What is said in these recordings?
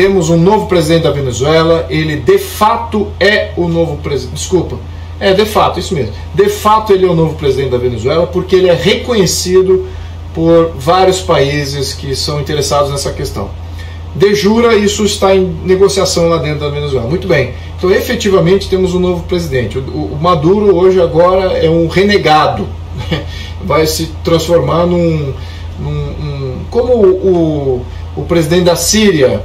temos um novo presidente da Venezuela, ele de fato é o novo presidente, desculpa, de fato, isso mesmo, de fato ele é o novo presidente da Venezuela, porque ele é reconhecido por vários países que são interessados nessa questão. De jure, isso está em negociação lá dentro da Venezuela. Muito bem, então efetivamente temos um novo presidente. O Maduro hoje agora é um renegado, vai se transformar como o presidente da Síria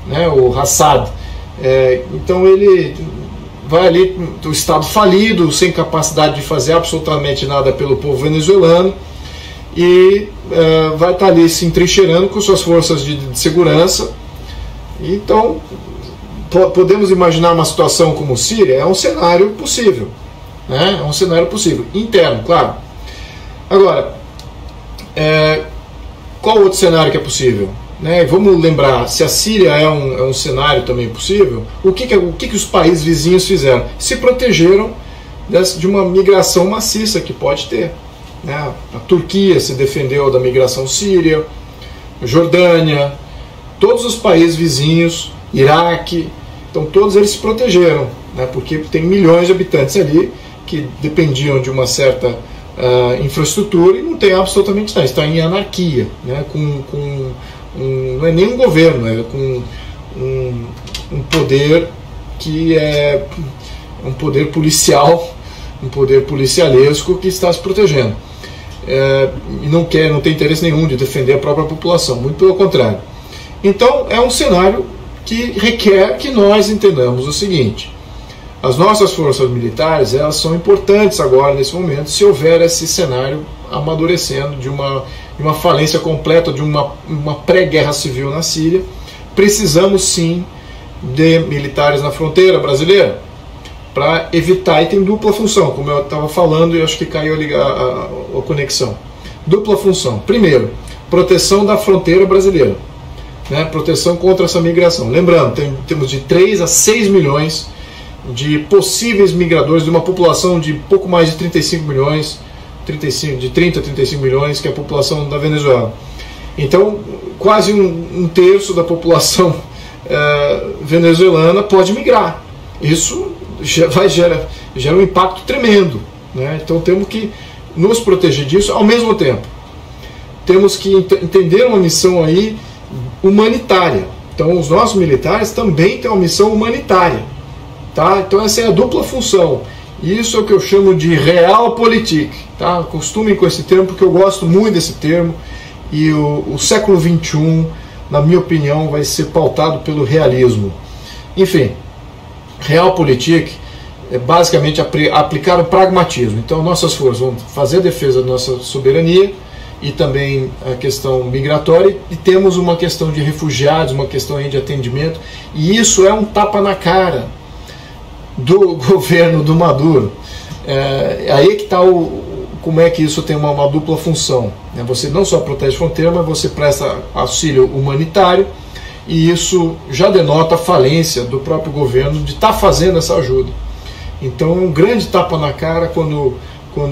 né, o Assad. Então ele vai ali, do Estado falido, sem capacidade de fazer absolutamente nada pelo povo venezuelano, e vai estar ali se entrincheirando com suas forças de segurança. Então podemos imaginar uma situação como Síria, é um cenário possível, né? É um cenário possível, interno, claro. Agora, qual outro cenário que é possível? Né? Vamos lembrar, se a Síria é um cenário também possível, o que os países vizinhos fizeram? Se protegeram de uma migração maciça que pode ter. Né? A Turquia se defendeu da migração síria, Jordânia, todos os países vizinhos, Iraque, então todos eles se protegeram, né? Porque tem milhões de habitantes ali que dependiam de uma certa infraestrutura e não tem absolutamente nada, está em anarquia, né? Não é nem um governo, é com um poder que é um poder policial, um poder policialesco que está se protegendo. E não tem interesse nenhum de defender a própria população, muito pelo contrário. Então é um cenário que requer que nós entendamos o seguinte: as nossas forças militares, elas são importantes agora nesse momento, se houver esse cenário amadurecendo de uma falência completa, de uma pré-guerra civil na Síria. Precisamos sim de militares na fronteira brasileira para evitar, e tem dupla função, como eu estava falando e acho que caiu a conexão. Dupla função. Primeiro, proteção da fronteira brasileira, né? Proteção contra essa migração. Lembrando, temos de 3 a 6 milhões de possíveis migradores, de uma população de pouco mais de 35 milhões, de 30 a 35 milhões, que é a população da Venezuela. Então, quase um terço da população venezuelana pode migrar. Isso gera um impacto tremendo, né? Então temos que nos proteger disso. Ao mesmo tempo, temos que entender uma missão aí humanitária. Então os nossos militares também têm uma missão humanitária, tá? Então essa é a dupla função. Isso é o que eu chamo de realpolitik, tá? Acostumem com esse termo, porque eu gosto muito desse termo, e o século XXI, na minha opinião, vai ser pautado pelo realismo. Enfim, realpolitik é basicamente aplicar o pragmatismo. Então nossas forças vão fazer a defesa da nossa soberania e também a questão migratória, e temos uma questão de refugiados, uma questão aí de atendimento, e isso é um tapa na cara do governo do Maduro. Aí que está como é que isso tem uma dupla função, né? Você não só protege a fronteira, mas você presta auxílio humanitário, e isso já denota a falência do próprio governo de estar fazendo essa ajuda. Então é um grande tapa na cara quando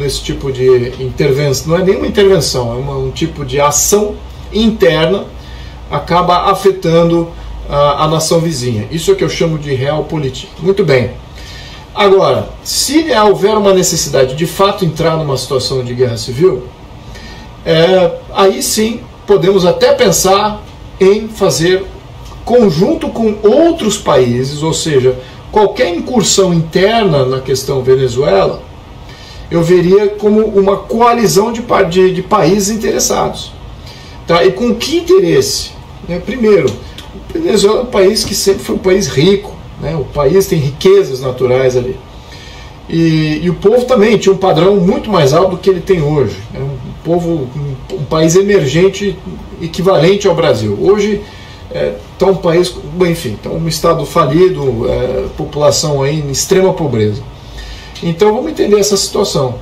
esse tipo de intervenção, não é nenhuma intervenção, é um tipo de ação interna, acaba afetando a nação vizinha. Isso é que eu chamo de realpolitik. Muito bem. Agora, se houver uma necessidade de fato entrar numa situação de guerra civil, aí sim podemos até pensar em fazer conjunto com outros países, ou seja, qualquer incursão interna na questão Venezuela, eu veria como uma coalizão de países interessados. Tá? E com que interesse? Primeiro, o Venezuela é um país que sempre foi um país rico, né? O país tem riquezas naturais ali. E o povo também tinha um padrão muito mais alto do que ele tem hoje. É um país emergente equivalente ao Brasil. Hoje está um país, enfim, está um estado falido, população aí em extrema pobreza. Então vamos entender essa situação.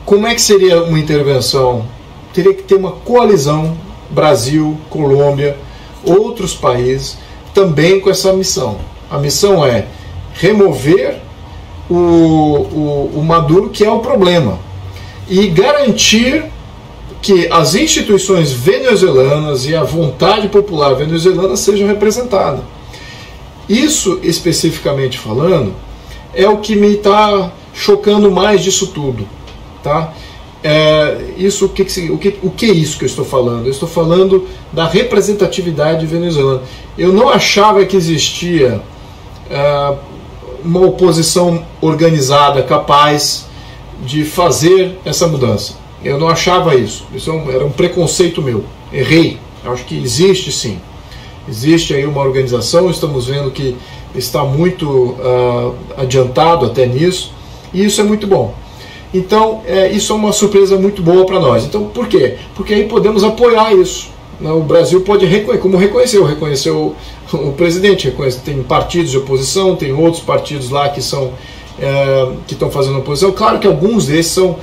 Como é que seria uma intervenção? Teria que ter uma coalizão, Brasil, Colômbia, outros países, também com essa missão. A missão é remover o Maduro, que é o problema, e garantir que as instituições venezuelanas e a vontade popular venezuelana sejam representadas. Isso, especificamente falando, é o que me está chocando mais disso tudo, tá? O que é isso que eu estou falando? Eu estou falando da representatividade venezuelana. Eu não achava que existia uma oposição organizada capaz de fazer essa mudança. Eu não achava isso. Isso era um preconceito meu. Errei. Eu acho que existe sim. Existe aí uma organização, estamos vendo que está muito adiantado até nisso, e isso é muito bom. Então, isso é uma surpresa muito boa para nós. Então, por quê? Porque aí podemos apoiar isso. O Brasil pode reconhecer, como reconheceu o presidente, tem partidos de oposição, tem outros partidos lá que estão fazendo oposição. Claro que alguns desses são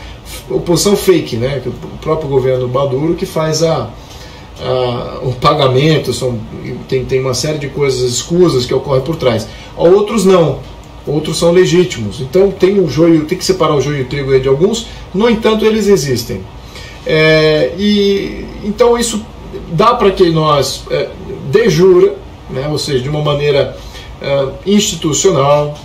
oposição fake, né? O próprio governo Maduro que faz o pagamento, tem uma série de coisas escusas que ocorrem por trás. Outros não, outros são legítimos. Então tem que separar o joio e o trigo aí de alguns, no entanto eles existem. Então isso dá para que nós, de jure, né, ou seja, de uma maneira institucional,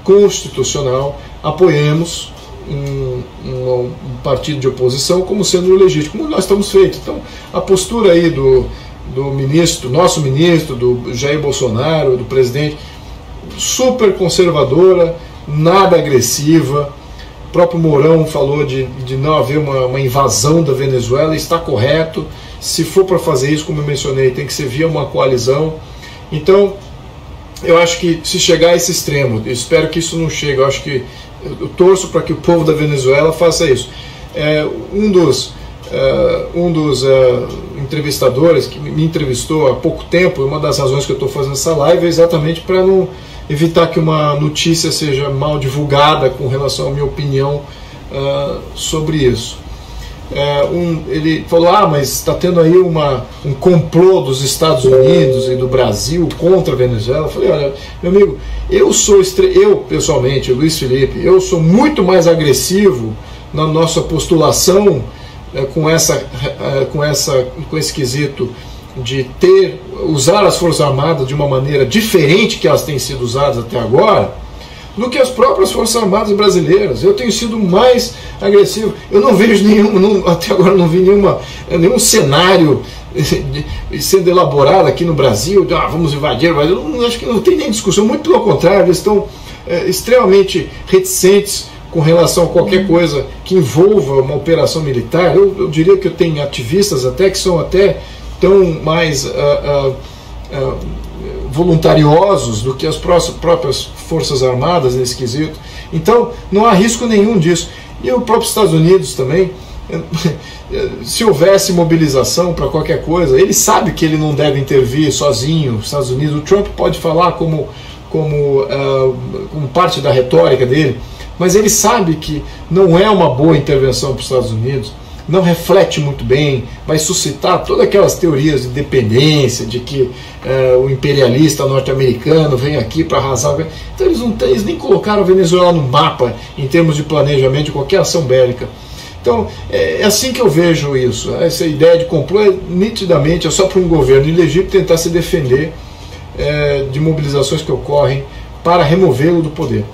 constitucional, apoiemos um partido de oposição como sendo legítimo, como nós estamos feitos. Então, a postura aí do nosso ministro, do Jair Bolsonaro, do presidente, super conservadora, nada agressiva. O próprio Mourão falou de não haver uma invasão da Venezuela, está correto. Se for para fazer isso, como eu mencionei, tem que ser via uma coalizão. Então, eu acho que se chegar a esse extremo, eu espero que isso não chegue, eu torço para que o povo da Venezuela faça isso. Um dos entrevistadores que me entrevistou há pouco tempo, uma das razões que eu estou fazendo essa live é exatamente para não evitar que uma notícia seja mal divulgada com relação à minha opinião sobre isso. Ele falou, mas está tendo aí um complô dos Estados Unidos e do Brasil contra a Venezuela. Eu falei, olha, meu amigo, eu pessoalmente, Luiz Felipe, eu sou muito mais agressivo na nossa postulação com esse quesito de usar as Forças Armadas de uma maneira diferente que elas têm sido usadas até agora, do que as próprias Forças Armadas brasileiras. Eu tenho sido mais agressivo. Eu não vejo até agora não vi nenhum cenário sendo elaborado aqui no Brasil, vamos invadir, mas eu acho que não tem nem discussão, muito pelo contrário, eles estão extremamente reticentes com relação a qualquer coisa que envolva uma operação militar. Eu diria que eu tenho ativistas até que são até tão mais voluntariosos do que as próprias Forças Armadas nesse quesito. Então não há risco nenhum disso. E o próprio Estados Unidos também, se houvesse mobilização para qualquer coisa, ele sabe que ele não deve intervir sozinho. Os Estados Unidos, o Trump pode falar como parte da retórica dele, mas ele sabe que não é uma boa intervenção para os Estados Unidos, não reflete muito bem, vai suscitar todas aquelas teorias de dependência, de que o imperialista norte-americano vem aqui para arrasar. Então eles nem colocaram a Venezuela no mapa em termos de planejamento de qualquer ação bélica. Então é assim que eu vejo isso. Essa ideia de complô nitidamente só para um governo ilegítimo tentar se defender de mobilizações que ocorrem para removê-lo do poder.